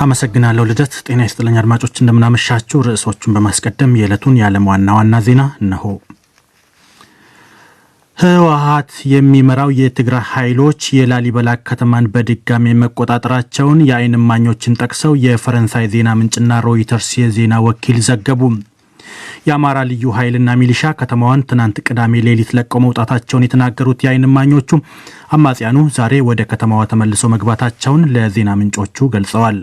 አመሰግናለሁ ልደት። ጤና ይስጥልኝ አድማጮች እንደምናመሻችሁ። ርዕሶቹን በማስቀደም የዕለቱን የዓለም ዋና ዜና እነሆ። ህወሓት የሚመራው የትግራይ ኃይሎች የላሊበላ ከተማን በድጋሚ መቆጣጠራቸውን የዓይን እማኞችን ጠቅሰው የፈረንሳይ ዜና ምንጭና ሮይተርስ የዜና ወኪል ዘገቡ። የአማራ ልዩ ኃይልና ሚሊሻ ከተማዋን ትናንት ቅዳሜ ሌሊት ለቀው መውጣታቸውን የተናገሩት የዓይን እማኞቹ አማጽያኑ ዛሬ ወደ ከተማዋ ተመልሰው መግባታቸውን ለዜና ምንጮቹ ገልጸዋል።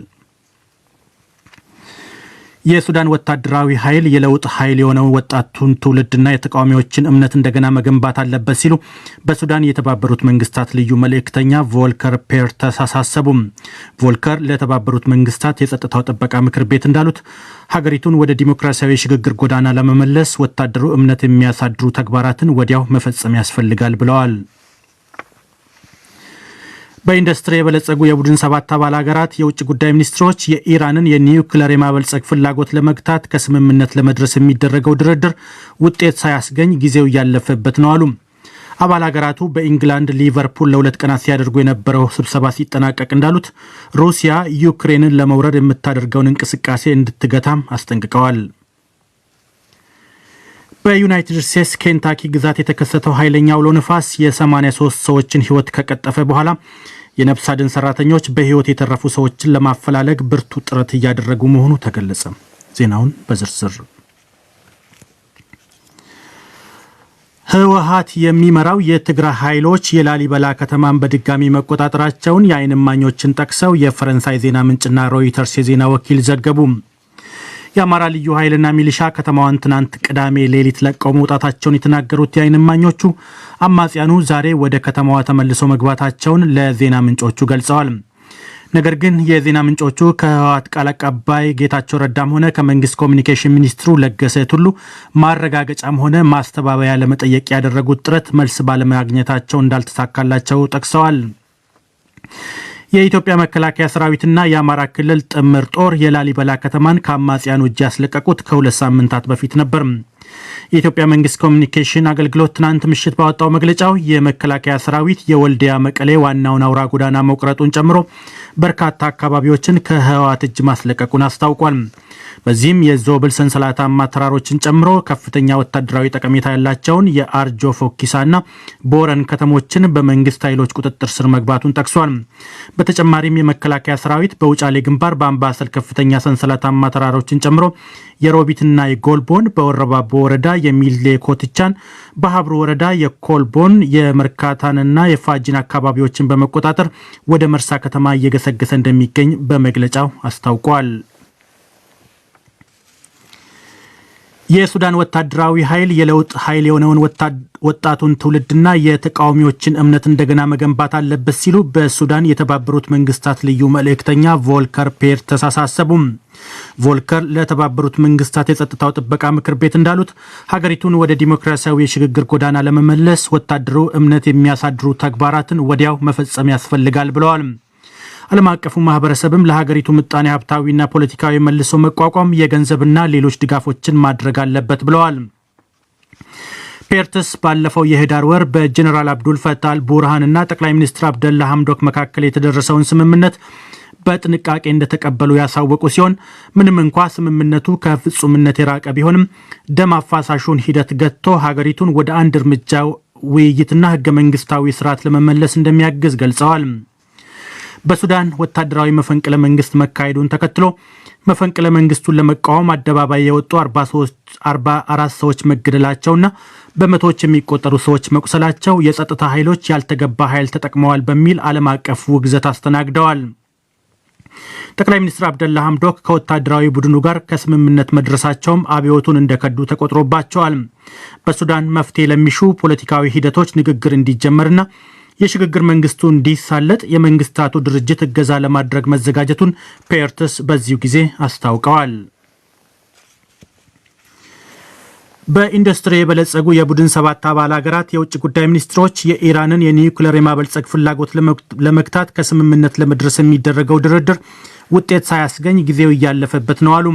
የሱዳን ወታደራዊ ኃይል የለውጥ ኃይል የሆነው ወጣቱን ትውልድና የተቃዋሚዎችን እምነት እንደገና መገንባት አለበት ሲሉ በሱዳን የተባበሩት መንግስታት ልዩ መልእክተኛ ቮልከር ፔርተስ አሳሰቡ። ቮልከር ለተባበሩት መንግስታት የጸጥታው ጥበቃ ምክር ቤት እንዳሉት ሀገሪቱን ወደ ዲሞክራሲያዊ ሽግግር ጎዳና ለመመለስ ወታደሩ እምነት የሚያሳድሩ ተግባራትን ወዲያው መፈጸም ያስፈልጋል ብለዋል። በኢንዱስትሪ የበለጸጉ የቡድን 7 አባል ሀገራት የውጭ ጉዳይ ሚኒስትሮች የኢራንን የኒውክሌር የማበልጸግ ፍላጎት ለመግታት ከስምምነት ለመድረስ የሚደረገው ድርድር ውጤት ሳያስገኝ ጊዜው ያለፈበት ነው አሉ። አባል ሀገራቱ በኢንግላንድ ሊቨርፑል ለ2 ቀናት ሲያደርጉ የነበረው ስብሰባ ሲጠናቀቅ እንዳሉት ሩሲያ ዩክሬንን ለመውረር የምታደርገውን እንቅስቃሴ እንድትገታም አስጠንቅቀዋል። በዩናይትድ ስቴትስ ኬንታኪ ግዛት የተከሰተው ኃይለኛ አውሎ ነፋስ የ83 ሰዎችን ሕይወት ከቀጠፈ በኋላ የነፍስ አድን ሰራተኞች በሕይወት የተረፉ ሰዎችን ለማፈላለግ ብርቱ ጥረት እያደረጉ መሆኑ ተገለጸ። ዜናውን በዝርዝር ህወሓት የሚመራው የትግራይ ኃይሎች የላሊበላ ከተማን በድጋሚ መቆጣጠራቸውን የዓይን እማኞችን ጠቅሰው የፈረንሳይ ዜና ምንጭና ሮይተርስ የዜና ወኪል ዘገቡ። የአማራ ልዩ ኃይልና ሚሊሻ ከተማዋን ትናንት ቅዳሜ ሌሊት ለቀው መውጣታቸውን የተናገሩት የዓይን እማኞቹ አማጽያኑ ዛሬ ወደ ከተማዋ ተመልሰው መግባታቸውን ለዜና ምንጮቹ ገልጸዋል። ነገር ግን የዜና ምንጮቹ ከህወሓት ቃል አቀባይ ጌታቸው ረዳም ሆነ ከመንግስት ኮሚኒኬሽን ሚኒስትሩ ለገሰ ቱሉ ማረጋገጫም ሆነ ማስተባበያ ለመጠየቅ ያደረጉት ጥረት መልስ ባለማግኘታቸው እንዳልተሳካላቸው ጠቅሰዋል። የኢትዮጵያ መከላከያ ሰራዊትና የአማራ ክልል ጥምር ጦር የላሊበላ ከተማን ከአማጽያኑ እጅ ያስለቀቁት ከ2 ሳምንታት በፊት ነበር። የኢትዮጵያ መንግስት ኮሚኒኬሽን አገልግሎት ትናንት ምሽት ባወጣው መግለጫው የመከላከያ ሰራዊት የወልዲያ መቀሌ ዋናውን አውራ ጎዳና መቁረጡን ጨምሮ በርካታ አካባቢዎችን ከህወሓት እጅ ማስለቀቁን አስታውቋል። በዚህም የዞብል ሰንሰለታማ ተራሮችን ጨምሮ ከፍተኛ ወታደራዊ ጠቀሜታ ያላቸውን የአርጆ ፎኪሳና ቦረን ከተሞችን በመንግስት ኃይሎች ቁጥጥር ስር መግባቱን ጠቅሷል። በተጨማሪም የመከላከያ ሰራዊት በውጫሌ ግንባር በአምባሰል ከፍተኛ ሰንሰለታማ ተራሮችን ጨምሮ የሮቢትና የጎልቦን፣ በወረባቦ ወረዳ የሚሌ ኮትቻን፣ በሀብሩ ወረዳ የኮልቦን የመርካታንና የፋጂን አካባቢዎችን በመቆጣጠር ወደ መርሳ ከተማ እየገሰገሰ እንደሚገኝ በመግለጫው አስታውቋል። የሱዳን ወታደራዊ ኃይል የለውጥ ኃይል የሆነውን ወጣቱን ትውልድና የተቃዋሚዎችን እምነት እንደገና መገንባት አለበት ሲሉ በሱዳን የተባበሩት መንግስታት ልዩ መልእክተኛ ቮልከር ፔርተስ አሳሰቡ። ቮልከር ለተባበሩት መንግስታት የጸጥታው ጥበቃ ምክር ቤት እንዳሉት ሀገሪቱን ወደ ዲሞክራሲያዊ የሽግግር ጎዳና ለመመለስ ወታደሩ እምነት የሚያሳድሩ ተግባራትን ወዲያው መፈጸም ያስፈልጋል ብለዋል። ዓለም አቀፉ ማህበረሰብም ለሀገሪቱ ምጣኔ ሀብታዊና ፖለቲካዊ መልሶ መቋቋም የገንዘብና ሌሎች ድጋፎችን ማድረግ አለበት ብለዋል። ፔርተስ ባለፈው የህዳር ወር በጀነራል አብዱል ፈታህ ቡርሃንና ጠቅላይ ሚኒስትር አብደላ ሐምዶክ መካከል የተደረሰውን ስምምነት በጥንቃቄ እንደተቀበሉ ያሳወቁ ሲሆን ምንም እንኳ ስምምነቱ ከፍጹምነት የራቀ ቢሆንም ደም አፋሳሹን ሂደት ገትቶ ሀገሪቱን ወደ አንድ እርምጃ ውይይትና ህገ መንግስታዊ ስርዓት ለመመለስ እንደሚያግዝ ገልጸዋል። በሱዳን ወታደራዊ መፈንቅለ መንግስት መካሄዱን ተከትሎ መፈንቅለ መንግስቱን ለመቃወም አደባባይ የወጡ 44 ሰዎች መገደላቸውና በመቶዎች የሚቆጠሩ ሰዎች መቁሰላቸው የጸጥታ ኃይሎች ያልተገባ ኃይል ተጠቅመዋል በሚል ዓለም አቀፍ ውግዘት አስተናግደዋል። ጠቅላይ ሚኒስትር አብደላ ሐምዶክ ከወታደራዊ ቡድኑ ጋር ከስምምነት መድረሳቸውም አብዮቱን እንደከዱ ተቆጥሮባቸዋል። በሱዳን መፍትሄ ለሚሹ ፖለቲካዊ ሂደቶች ንግግር እንዲጀመርና የሽግግር መንግስቱ እንዲሳለጥ የመንግስታቱ ድርጅት እገዛ ለማድረግ መዘጋጀቱን ፔርተስ በዚሁ ጊዜ አስታውቀዋል። በኢንዱስትሪ የበለጸጉ የቡድን 7 አባል ሀገራት የውጭ ጉዳይ ሚኒስትሮች የኢራንን የኒውክሌር የማበልጸግ ፍላጎት ለመግታት ከስምምነት ለመድረስ የሚደረገው ድርድር ውጤት ሳያስገኝ ጊዜው እያለፈበት ነው አሉ።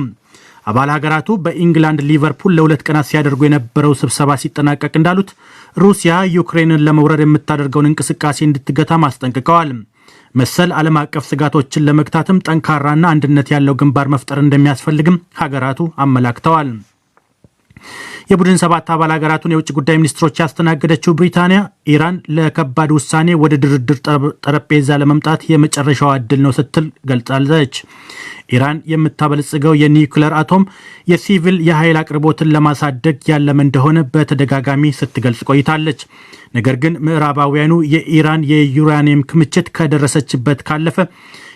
አባል ሀገራቱ በኢንግላንድ ሊቨርፑል ለ2 ቀናት ሲያደርጉ የነበረው ስብሰባ ሲጠናቀቅ እንዳሉት ሩሲያ ዩክሬንን ለመውረር የምታደርገውን እንቅስቃሴ እንድትገታ ማስጠንቅቀዋል። መሰል ዓለም አቀፍ ስጋቶችን ለመግታትም ጠንካራና አንድነት ያለው ግንባር መፍጠር እንደሚያስፈልግም ሀገራቱ አመላክተዋል። የቡድን 7 አባል ሀገራቱን የውጭ ጉዳይ ሚኒስትሮች ያስተናገደችው ብሪታንያ ኢራን ለከባድ ውሳኔ ወደ ድርድር ጠረጴዛ ለመምጣት የመጨረሻው ዕድል ነው ስትል ገልጻለች። ኢራን የምታበለጽገው የኒውክሌር አቶም የሲቪል የኃይል አቅርቦትን ለማሳደግ ያለመ እንደሆነ በተደጋጋሚ ስትገልጽ ቆይታለች። ነገር ግን ምዕራባውያኑ የኢራን የዩራኒየም ክምችት ከደረሰችበት ካለፈ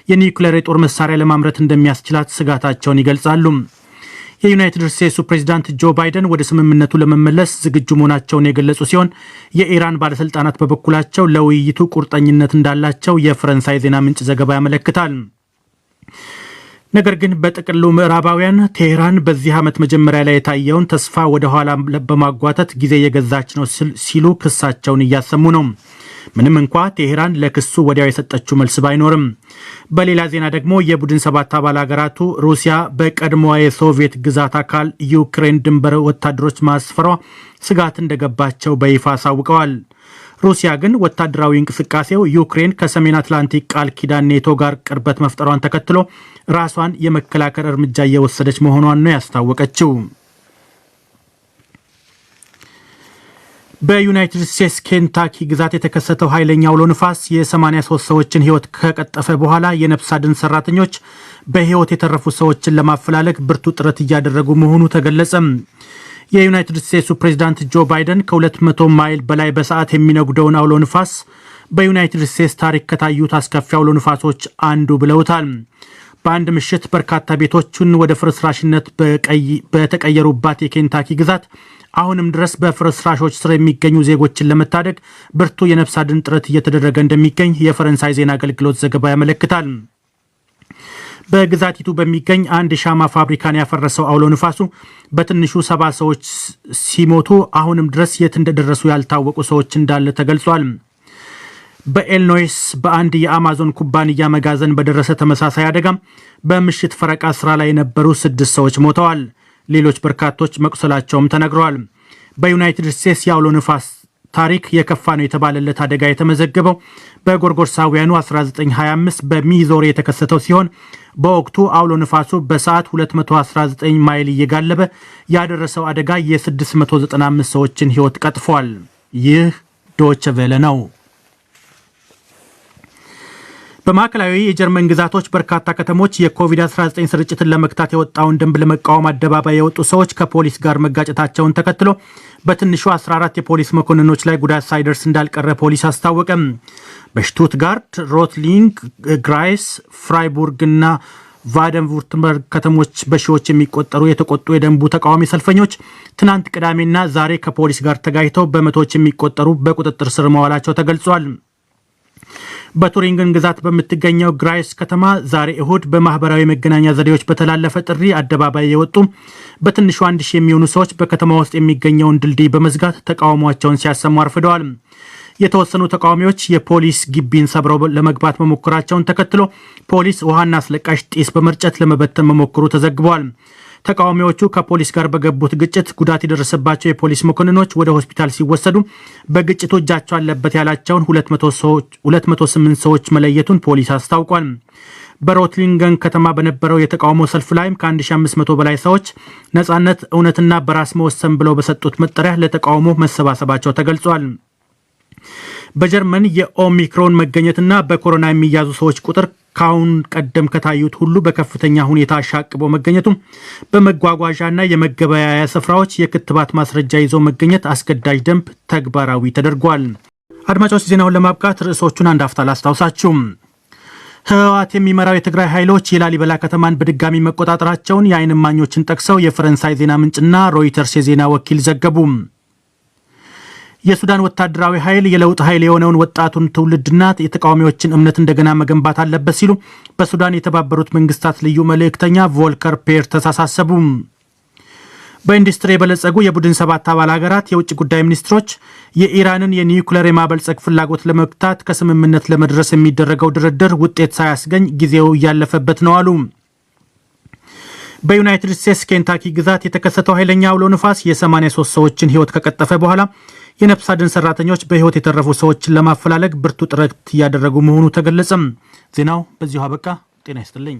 የኒውክሌር የጦር መሳሪያ ለማምረት እንደሚያስችላት ስጋታቸውን ይገልጻሉ። የዩናይትድ ስቴትሱ ፕሬዝዳንት ጆ ባይደን ወደ ስምምነቱ ለመመለስ ዝግጁ መሆናቸውን የገለጹ ሲሆን የኢራን ባለስልጣናት በበኩላቸው ለውይይቱ ቁርጠኝነት እንዳላቸው የፈረንሳይ ዜና ምንጭ ዘገባ ያመለክታል። ነገር ግን በጥቅሉ ምዕራባውያን ቴህራን በዚህ ዓመት መጀመሪያ ላይ የታየውን ተስፋ ወደ ኋላ በማጓተት ጊዜ የገዛች ነው ሲሉ ክሳቸውን እያሰሙ ነው። ምንም እንኳ ቴህራን ለክሱ ወዲያው የሰጠችው መልስ ባይኖርም። በሌላ ዜና ደግሞ የቡድን 7 አባል ሀገራቱ ሩሲያ በቀድሞዋ የሶቪየት ግዛት አካል ዩክሬን ድንበር ወታደሮች ማስፈሯ ስጋት እንደገባቸው በይፋ አሳውቀዋል። ሩሲያ ግን ወታደራዊ እንቅስቃሴው ዩክሬን ከሰሜን አትላንቲክ ቃል ኪዳን ኔቶ ጋር ቅርበት መፍጠሯን ተከትሎ ራሷን የመከላከል እርምጃ እየወሰደች መሆኗን ነው ያስታወቀችው። በዩናይትድ ስቴትስ ኬንታኪ ግዛት የተከሰተው ኃይለኛ አውሎ ንፋስ የ83 ሰዎችን ሕይወት ከቀጠፈ በኋላ የነፍስ አድን ሰራተኞች በሕይወት የተረፉ ሰዎችን ለማፈላለግ ብርቱ ጥረት እያደረጉ መሆኑ ተገለጸ። የዩናይትድ ስቴትሱ ፕሬዝዳንት ጆ ባይደን ከ200 ማይል በላይ በሰዓት የሚነጉደውን አውሎ ንፋስ በዩናይትድ ስቴትስ ታሪክ ከታዩት አስከፊ አውሎ ንፋሶች አንዱ ብለውታል። በአንድ ምሽት በርካታ ቤቶችን ወደ ፍርስራሽነት በተቀየሩባት የኬንታኪ ግዛት አሁንም ድረስ በፍርስራሾች ስር የሚገኙ ዜጎችን ለመታደግ ብርቱ የነፍስ አድን ጥረት እየተደረገ እንደሚገኝ የፈረንሳይ ዜና አገልግሎት ዘገባ ያመለክታል። በግዛቲቱ በሚገኝ አንድ ሻማ ፋብሪካን ያፈረሰው አውሎ ንፋሱ በትንሹ 70 ሰዎች ሲሞቱ አሁንም ድረስ የት እንደደረሱ ያልታወቁ ሰዎች እንዳለ ተገልጿል። በኢሊኖይስ በአንድ የአማዞን ኩባንያ መጋዘን በደረሰ ተመሳሳይ አደጋ በምሽት ፈረቃ ስራ ላይ የነበሩ 6 ሰዎች ሞተዋል። ሌሎች በርካቶች መቁሰላቸውም ተነግረዋል። በዩናይትድ ስቴትስ የአውሎ ንፋስ ታሪክ የከፋ ነው የተባለለት አደጋ የተመዘገበው በጎርጎርሳውያኑ 1925 በሚዞሪ የተከሰተው ሲሆን በወቅቱ አውሎ ንፋሱ በሰዓት 219 ማይል እየጋለበ ያደረሰው አደጋ የ695 ሰዎችን ሕይወት ቀጥፏል። ይህ ዶይቼ ቬለ ነው። በማዕከላዊ የጀርመን ግዛቶች በርካታ ከተሞች የኮቪድ-19 ስርጭትን ለመግታት የወጣውን ደንብ ለመቃወም አደባባይ የወጡ ሰዎች ከፖሊስ ጋር መጋጨታቸውን ተከትሎ በትንሹ 14 የፖሊስ መኮንኖች ላይ ጉዳት ሳይደርስ እንዳልቀረ ፖሊስ አስታወቀም። በሽቱትጋርት፣ ሮትሊንግ፣ ግራይስ፣ ፍራይቡርግ እና ቫደንቡርትበርግ ከተሞች በሺዎች የሚቆጠሩ የተቆጡ የደንቡ ተቃዋሚ ሰልፈኞች ትናንት ቅዳሜና ዛሬ ከፖሊስ ጋር ተጋጭተው በመቶዎች የሚቆጠሩ በቁጥጥር ስር መዋላቸው ተገልጿል። በቱሪንግን ግዛት በምትገኘው ግራይስ ከተማ ዛሬ እሁድ በማህበራዊ መገናኛ ዘዴዎች በተላለፈ ጥሪ አደባባይ የወጡ በትንሹ 1000 የሚሆኑ ሰዎች በከተማ ውስጥ የሚገኘውን ድልድይ በመዝጋት ተቃውሟቸውን ሲያሰሙ አርፍደዋል። የተወሰኑ ተቃዋሚዎች የፖሊስ ግቢን ሰብረው ለመግባት መሞከራቸውን ተከትሎ ፖሊስ ውሃና አስለቃሽ ጢስ በመርጨት ለመበተን መሞከሩ ተዘግቧል። ተቃዋሚዎቹ ከፖሊስ ጋር በገቡት ግጭት ጉዳት የደረሰባቸው የፖሊስ መኮንኖች ወደ ሆስፒታል ሲወሰዱ በግጭቱ እጃቸው አለበት ያላቸውን 208 ሰዎች መለየቱን ፖሊስ አስታውቋል። በሮትሊንገን ከተማ በነበረው የተቃውሞ ሰልፍ ላይም ከ1500 በላይ ሰዎች ነጻነት፣ እውነትና በራስ መወሰን ብለው በሰጡት መጠሪያ ለተቃውሞ መሰባሰባቸው ተገልጿል። በጀርመን የኦሚክሮን መገኘትና በኮሮና የሚያዙ ሰዎች ቁጥር ካሁን ቀደም ከታዩት ሁሉ በከፍተኛ ሁኔታ አሻቅቦ መገኘቱ በመጓጓዣና የመገበያያ ስፍራዎች የክትባት ማስረጃ ይዞ መገኘት አስገዳጅ ደንብ ተግባራዊ ተደርጓል። አድማጮች ዜናውን ለማብቃት ርዕሶቹን አንድ አፍታ ላስታውሳችሁ። ህወሓት የሚመራው የትግራይ ኃይሎች የላሊበላ ከተማን በድጋሚ መቆጣጠራቸውን የዓይን እማኞችን ጠቅሰው የፈረንሳይ ዜና ምንጭና ሮይተርስ የዜና ወኪል ዘገቡ። የሱዳን ወታደራዊ ኃይል የለውጥ ኃይል የሆነውን ወጣቱን ትውልድና የተቃዋሚዎችን እምነት እንደገና መገንባት አለበት ሲሉ በሱዳን የተባበሩት መንግስታት ልዩ መልእክተኛ ቮልከር ፔርተስ አሳሰቡ። በኢንዱስትሪ የበለጸጉ የቡድን 7 አባል ሀገራት የውጭ ጉዳይ ሚኒስትሮች የኢራንን የኒውክሌር የማበልጸግ ፍላጎት ለመግታት ከስምምነት ለመድረስ የሚደረገው ድርድር ውጤት ሳያስገኝ ጊዜው እያለፈበት ነው አሉ። በዩናይትድ ስቴትስ ኬንታኪ ግዛት የተከሰተው ኃይለኛ አውሎ ንፋስ የ83 ሰዎችን ሕይወት ከቀጠፈ በኋላ የነፍስ አድን ሰራተኞች በህይወት የተረፉ ሰዎችን ለማፈላለግ ብርቱ ጥረት እያደረጉ መሆኑ ተገለጸ። ዜናው በዚሁ አበቃ። ጤና ይስጥልኝ።